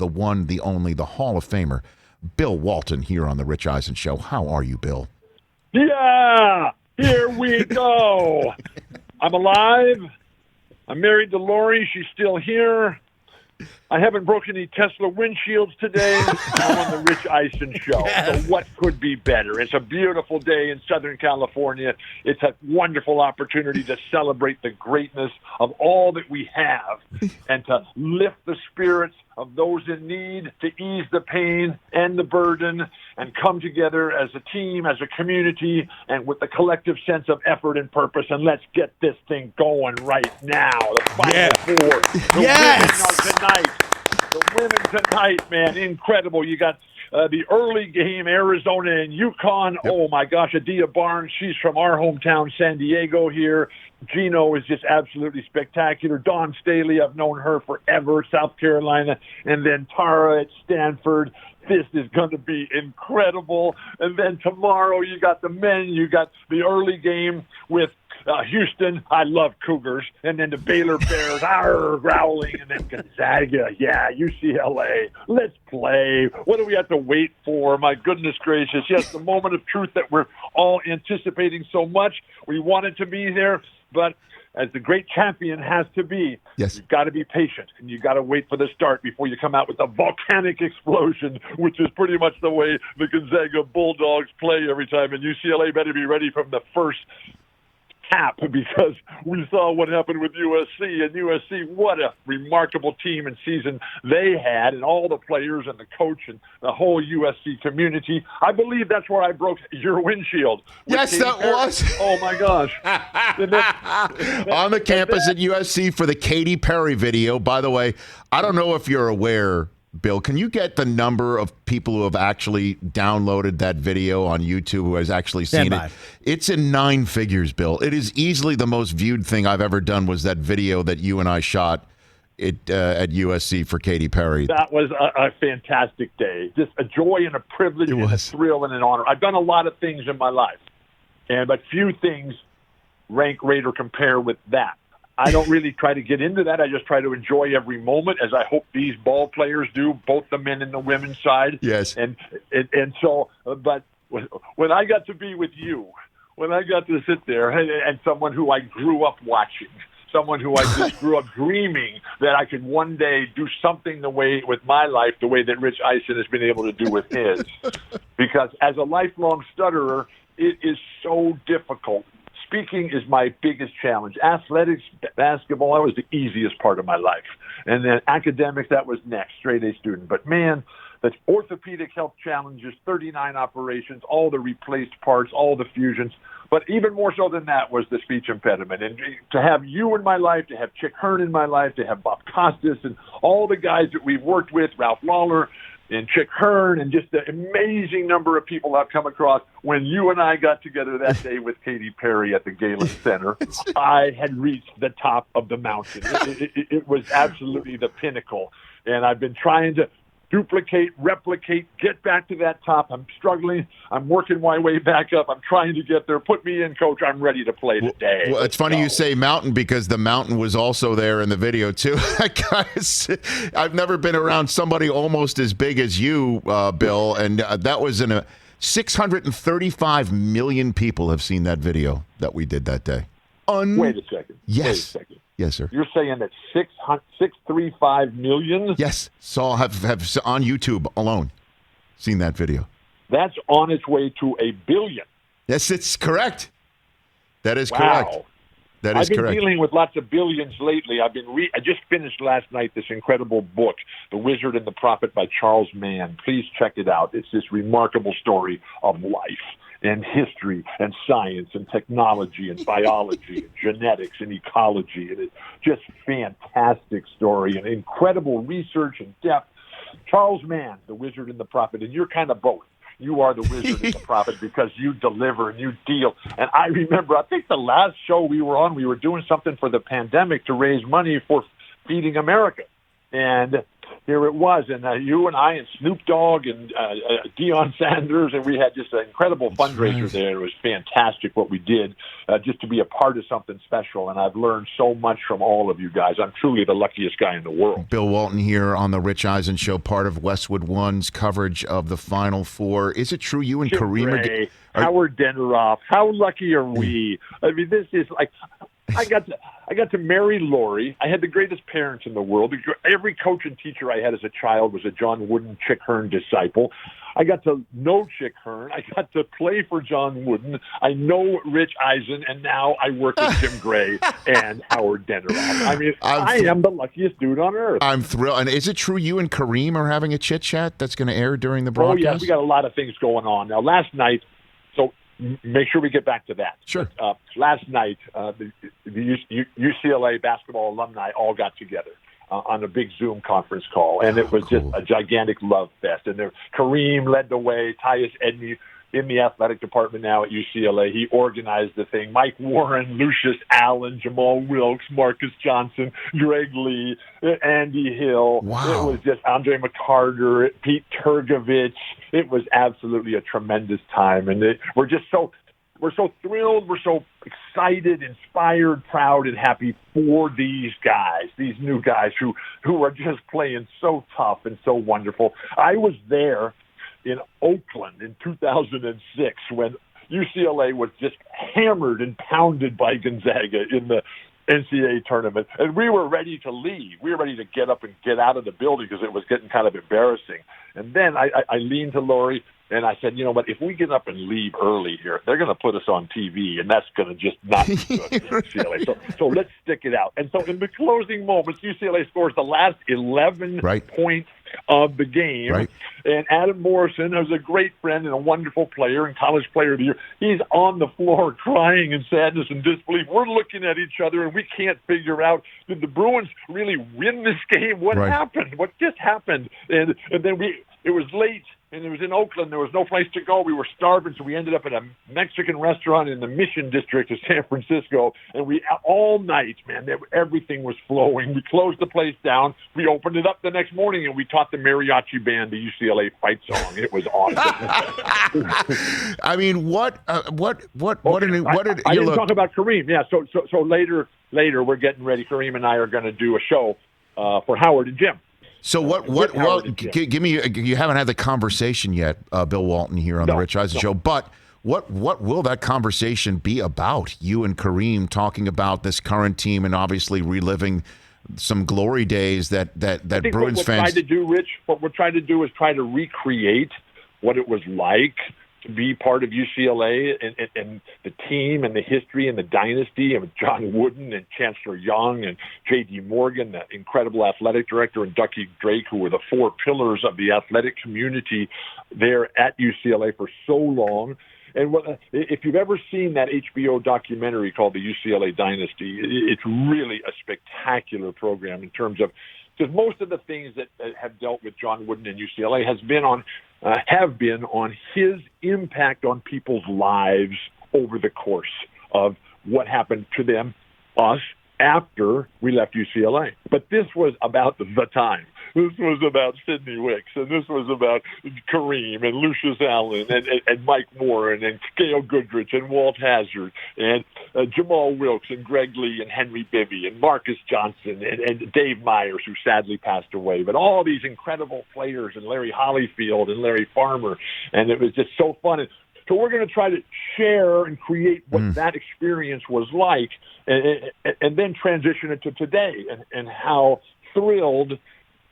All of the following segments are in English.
the one, the only, the Hall of Famer, Bill Walton, here on the Rich Eisen Show. How are you, Bill? Yeah, here we go. I'm alive. I'm married to Lori. She's still here. I haven't broken any Tesla windshields today. I'm on the Rich Eisen Show. Yes. So what could be better? It's a beautiful day in Southern California. It's a wonderful opportunity to celebrate the greatness of all that we have and to lift the spirits of those in need, to ease the pain and the burden, and come together as a team, as a community, and with the collective sense of effort and purpose. And let's get this thing going right now. The Final Four. The women tonight, man, incredible. You got the early game, Arizona and UConn. Yep. Oh, my gosh, Adia Barnes. She's from our hometown, San Diego here. Gino is just absolutely spectacular. Dawn Staley, I've known her forever, South Carolina. And then Tara at Stanford. This is going to be incredible. And then tomorrow you got the men. You got the early game with Houston. I love Cougars. And then the Baylor Bears, growling. And then Gonzaga, UCLA. Let's play. What do we have to wait for? My goodness gracious. Yes, the moment of truth that we're all anticipating so much. We want it to be there, but as the great champion has to be, yes, you've got to be patient, and you've got to wait for the start before you come out with a volcanic explosion, which is pretty much the way the Gonzaga Bulldogs play every time. And UCLA better be ready from the first tap, because we saw what happened with USC. And USC, what a remarkable team and season they had, and all the players and the coach and the whole USC community. I believe that's where I broke your windshield. Yes, Katy that Perry. was. Oh, my gosh. On the campus at USC for the Katy Perry video. By the way, I don't know if you're aware, Bill, can you get the number of people who have actually downloaded that video on YouTube, who has actually seen it? It's in 9 figures, Bill. It is easily the most viewed thing I've ever done, was that video that you and I shot at USC for Katy Perry. That was a fantastic day. Just a joy and a privilege and a thrill and an honor. I've done a lot of things in my life, but few things rank, rate, or compare with that. I don't really try to get into that. I just try to enjoy every moment, as I hope these ball players do, both the men and the women's side. Yes. And so, but when I got to be with you, when I got to sit there, and someone who I grew up watching, someone who I just grew up dreaming that I could one day do something with my life the way that Rich Eisen has been able to do with his. Because as a lifelong stutterer, it is so difficult. Speaking is my biggest challenge. Athletics, basketball, that was the easiest part of my life. And then academics, that was next, straight A student. But man, the orthopedic health challenges, 39 operations, all the replaced parts, all the fusions. But even more so than that was the speech impediment. And to have you in my life, to have Chick Hearn in my life, to have Bob Costas and all the guys that we've worked with, Ralph Lawler and Chick Hearn, and just the amazing number of people I've come across. When you and I got together that day with Katy Perry at the Galen Center, I had reached the top of the mountain. It was absolutely the pinnacle. And I've been trying to duplicate, replicate, get back to that top. I'm struggling. I'm working my way back up. I'm trying to get there. Put me in, Coach. I'm ready to play today. Well, it's funny you say mountain, because the mountain was also there in the video, too. Guys, I've never been around somebody almost as big as you, Bill, and that was in a 635 million people have seen that video that we did that day. Wait a second. Yes. Wait a second. Yes, sir. You're saying that 635 million? Yes. Have on YouTube alone seen that video. That's on its way to 1 billion. Yes, it's correct. That is wow. correct. That is I've been correct. dealing with lots of billions lately. I just finished last night this incredible book, The Wizard and the Prophet by Charles Mann. Please check it out. It's this remarkable story of life and history and science and technology and biology and genetics and ecology. And it's just fantastic story and incredible research and depth. Charles Mann, The Wizard and the Prophet, and you're kind of both. You are the wizard and the prophet because you deliver and you deal. And I remember, I think the last show we were on, we were doing something for the pandemic to raise money for Feeding America. And here it was, and you and I and Snoop Dogg and Deion Sanders, and we had just an incredible fundraiser there. It was fantastic what we did just to be a part of something special, and I've learned so much from all of you guys. I'm truly the luckiest guy in the world. Bill Walton here on the Rich Eisen Show, part of Westwood One's coverage of the Final Four. Is it true you and Kareem Howard Denneroff, how lucky are we? I mean, this is like I got to marry Lori. I had the greatest parents in the world. Every coach and teacher I had as a child was a John Wooden, Chick Hearn disciple. I got to know Chick Hearn. I got to play for John Wooden. I know Rich Eisen, and now I work with Jim Gray and Howard Denneroff. I mean, I am the luckiest dude on earth. I'm thrilled. And is it true you and Kareem are having a chit-chat that's going to air during the broadcast? Oh, yeah. We got a lot of things going on. Now, last night, so make sure we get back to that. Sure. Last night, the UCLA basketball alumni all got together on a big Zoom conference call, and it was just a gigantic love fest. And Kareem led the way. Tyus Edney in the athletic department now at UCLA. He organized the thing. Mike Warren, Lucius Allen, Jamal Wilkes, Marcus Johnson, Greg Lee, Andy Hill. Wow. It was just Andre McCarter, Pete Turgovich. It was absolutely a tremendous time, and we're so thrilled, we're so excited, inspired, proud, and happy for these guys, these new guys who are just playing so tough and so wonderful. I was there in Oakland in 2006 when UCLA was just hammered and pounded by Gonzaga in the NCAA tournament, and we were ready to leave. We were ready to get up and get out of the building because it was getting kind of embarrassing. And then I leaned to Lori and I said, you know what, if we get up and leave early here, they're going to put us on TV, and that's going to just not be good for UCLA. So let's stick it out. And so in the closing moments, UCLA scores the last 11 points of the game. Right. And Adam Morrison, who's a great friend and a wonderful player and college player of the year, he's on the floor crying in sadness and disbelief. We're looking at each other, and we can't figure out, did the Bruins really win this game? What happened? What just happened? And then it was late, and it was in Oakland. There was no place to go. We were starving, so we ended up at a Mexican restaurant in the Mission District of San Francisco. And we all night, man, everything was flowing. We closed the place down. We opened it up the next morning, and we taught the mariachi band the UCLA fight song. It was awesome. I mean, what I didn't talk about Kareem. Yeah, so later we're getting ready. Kareem and I are going to do a show for Howard and Jim. So give me, you haven't had the conversation yet, Bill Walton here on the Rich Eisen Show, but what will that conversation be about? You and Kareem talking about this current team and obviously reliving some glory days that Bruins fans. What we're trying to do is try to recreate what it was like to be part of UCLA and the team and the history and the dynasty of John Wooden and Chancellor Young and J.D. Morgan, the incredible athletic director, and Ducky Drake, who were the four pillars of the athletic community there at UCLA for so long. And if you've ever seen that HBO documentary called The UCLA Dynasty, it's really a spectacular program in terms of, because most of the things that have dealt with John Wooden and UCLA have been on his impact on people's lives over the course of what happened to them, us, after we left UCLA. But this was about the time. This was about Sidney Wicks, and this was about Kareem and Lucius Allen and Mike Warren and Gail Goodrich and Walt Hazzard and Jamal Wilkes and Greg Lee and Henry Bibby and Marcus Johnson and Dave Myers, who sadly passed away. But all these incredible players, and Larry Hollyfield and Larry Farmer, and it was just so fun. And so we're going to try to share and create what that experience was like, and then transition it to today and how thrilled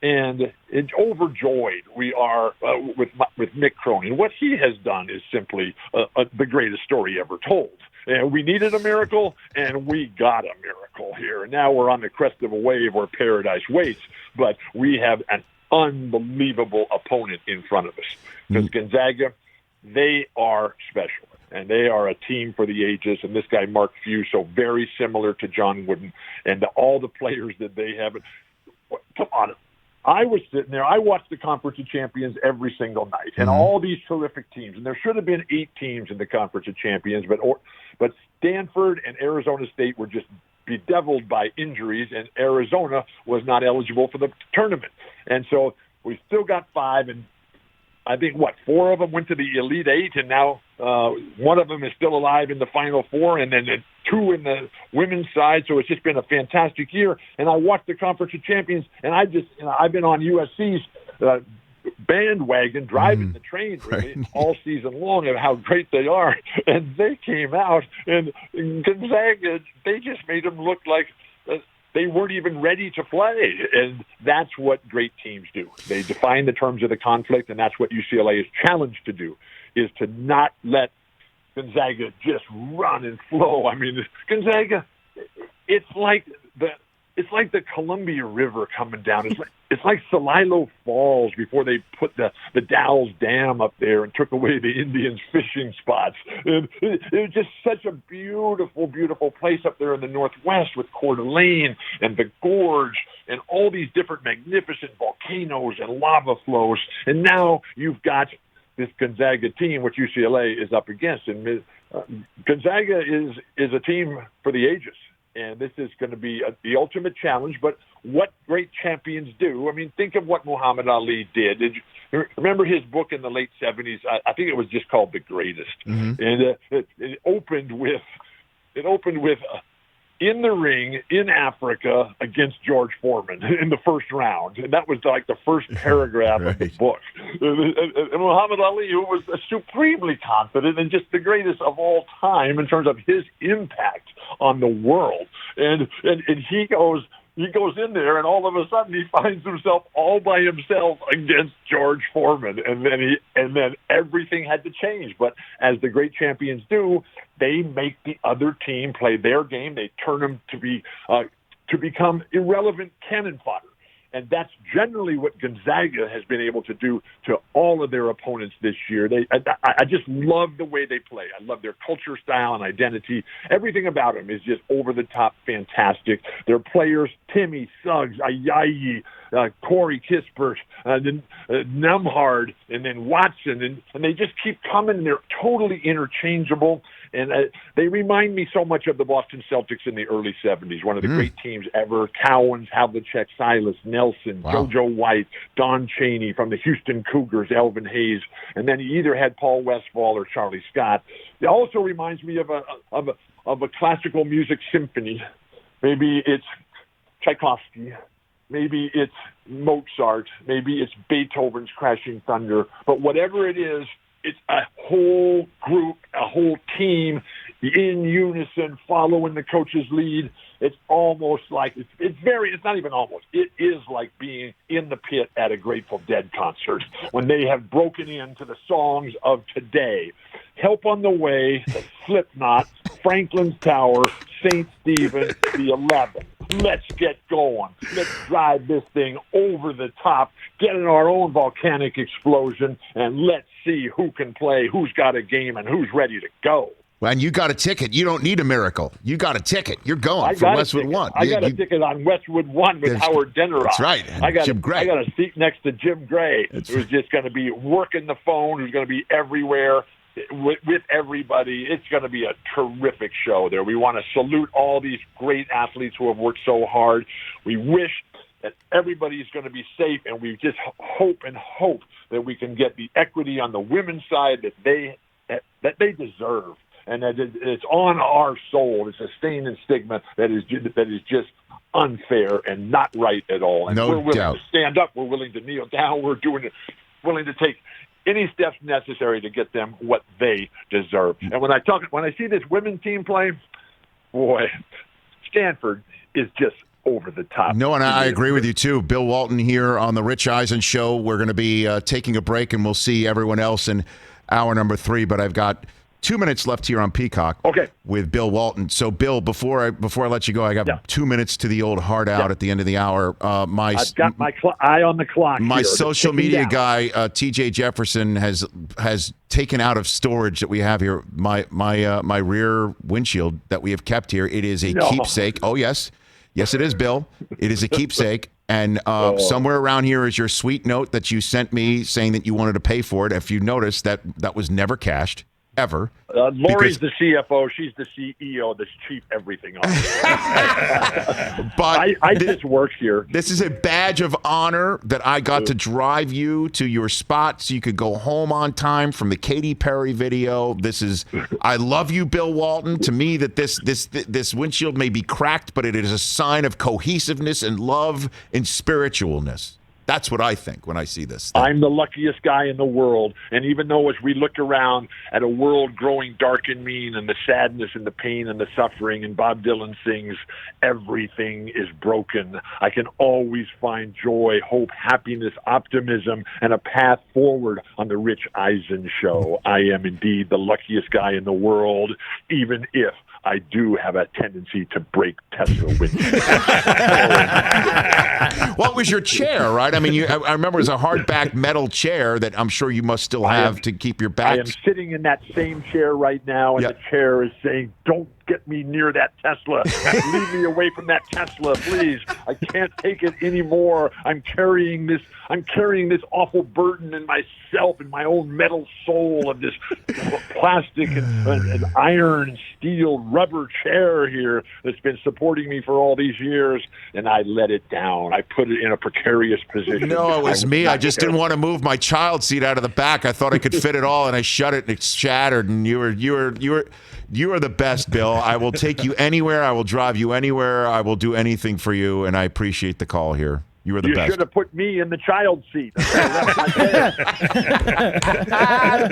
and overjoyed we are with Mick Cronin. What he has done is simply the greatest story ever told. And we needed a miracle, and we got a miracle here. And now we're on the crest of a wave where paradise waits, but we have an unbelievable opponent in front of us. Because Gonzaga, they are special, and they are a team for the ages. And this guy, Mark Few, so very similar to John Wooden, and all the players that they have. Come on. I was sitting there. I watched the Conference of Champions every single night, and all these terrific teams. And there should have been 8 teams in the Conference of Champions, but Stanford and Arizona State were just bedeviled by injuries, and Arizona was not eligible for the tournament. And so we still got 5, and I think, 4 of them went to the Elite 8, and now one of them is still alive in the Final 4, and then 2 in the women's side. So it's just been a fantastic year. And I watched the Conference of Champions, and I've been on USC's bandwagon, driving the train really, all season long of how great they are. And they came out, and Gonzaga, they just made them look like they weren't even ready to play. And that's what great teams do. They define the terms of the conflict, and that's what UCLA is challenged to do, is to not let Gonzaga just run and flow. I mean, Gonzaga, it's like the Columbia River coming down. It's like Celilo Falls before they put the Dalles Dam up there and took away the Indians' fishing spots. And it was just such a beautiful, beautiful place up there in the Northwest with Coeur d'Alene and the Gorge and all these different magnificent volcanoes and lava flows. And now you've got this Gonzaga team, which UCLA is up against. And Gonzaga is a team for the ages. And this is going to be the ultimate challenge. But what great champions do, I mean, think of what Muhammad Ali did. Remember his book in the late 70s? I think it was just called The Greatest. Mm-hmm. And it opened with in the ring in Africa against George Foreman in the first round. And that was like the first paragraph of the book. And Muhammad Ali, who was supremely confident and just the greatest of all time in terms of his impact on the world. And he goes in there, and all of a sudden he finds himself all by himself against George Foreman, and then everything had to change. But as the great champions do, they make the other team play their game. They turn them to become irrelevant cannon fodder. And that's generally what Gonzaga has been able to do to all of their opponents this year. I just love the way they play. I love their culture, style, and identity. Everything about them is just over-the-top fantastic. Their players, Timmy, Suggs, Ayayi, Corey Kispert, then Nembhard, and then Watson, and they just keep coming. They're totally interchangeable. And they remind me so much of the Boston Celtics in the early 70s, one of the great teams ever. Cowens, Havlicek, Silas, Nelson, JoJo White, Don Chaney from the Houston Cougars, Elvin Hayes, and then he either had Paul Westphal or Charlie Scott. It also reminds me of a classical music symphony. Maybe it's Tchaikovsky. Maybe it's Mozart. Maybe it's Beethoven's Crashing Thunder. But whatever it is, it's a whole group, a whole team in unison following the coach's lead. It's almost like it's not even almost. It is like being in the pit at a Grateful Dead concert when they have broken into the songs of today. Help on the Way, Slipknot, Franklin's Tower, St. Stephen, the 11. Let's get going. Let's drive this thing over the top, get in our own volcanic explosion, and let's see who can play, who's got a game, and who's ready to go. Well, and you got a ticket. You don't need a miracle. You got a ticket. You're going for Westwood 1. I got a ticket on Westwood 1 with Howard Denneroff. That's right. Jim Gray. I got a seat next to Jim Gray, who's just going to be working the phone, who's going to be everywhere with everybody. It's going to be a terrific show there. We want to salute all these great athletes who have worked so hard. We wish that everybody's going to be safe, and we just hope that we can get the equity on the women's side that they deserve. And that it's on our soul. It's a stain and stigma that is just unfair and not right at all. And we're willing to stand up. We're willing to kneel down. We're willing to take any steps necessary to get them what they deserve. And when I see this women's team play, boy, Stanford is just over the top. No, and I agree with you too. Bill Walton here on the Rich Eisen Show. We're going to be taking a break, and we'll see everyone else in hour number 3. But I've got 2 minutes left here on Peacock with Bill Walton. So, Bill, before I let you go, I got 2 minutes to the old hard out at the end of the hour. I've got my eye on the clock. My social media guy, TJ Jefferson, has taken out of storage that we have here my rear windshield that we have kept here. It is a keepsake. Oh, yes. Yes, it is, Bill. It is a keepsake. And somewhere around here is your sweet note that you sent me saying that you wanted to pay for it. If you notice, that was never cashed. ever. Lori's the CFO. She's the CEO, the chief everything officer. But I just work here. This is a badge of honor that I got to drive you to your spot so you could go home on time from the Katy Perry video. I love you, Bill Walton. To me, that this windshield may be cracked, but it is a sign of cohesiveness and love and spiritualness. That's what I think when I see this thing. I'm the luckiest guy in the world. And even though as we look around at a world growing dark and mean and the sadness and the pain and the suffering, and Bob Dylan sings, everything is broken, I can always find joy, hope, happiness, optimism, and a path forward on the Rich Eisen Show. I am indeed the luckiest guy in the world, even if I do have a tendency to break Tesla windshields. What was your chair, right? I mean, I remember it was a hardback metal chair that I'm sure you must still have to keep your back. I am sitting in that same chair right now, and the chair is saying, don't get me near that Tesla. Leave me away from that Tesla, please. I can't take it anymore. I'm carrying this awful burden in myself, in my own metal soul, of this plastic and iron and steel rubber chair here that's been supporting me for all these years, and I let it down. I put it in a precarious position. No, it was me. I just didn't want to move my child seat out of the back. I thought I could fit it all, and I shut it, and it shattered. And you are the best, Bill. I will take you anywhere. I will drive you anywhere. I will do anything for you, and I appreciate the call here. You are the best. You should have put me in the child seat. I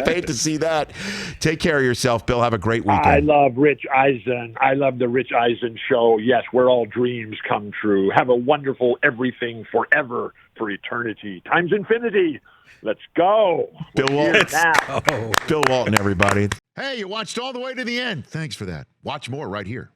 paid to see that. Take care of yourself, Bill. Have a great weekend. I love Rich Eisen. I love the Rich Eisen Show. Yes, where all dreams come true. Have a wonderful everything forever for eternity times infinity. Let's go. Bill Walton. Bill Walton, everybody. Hey, you watched all the way to the end. Thanks for that. Watch more right here.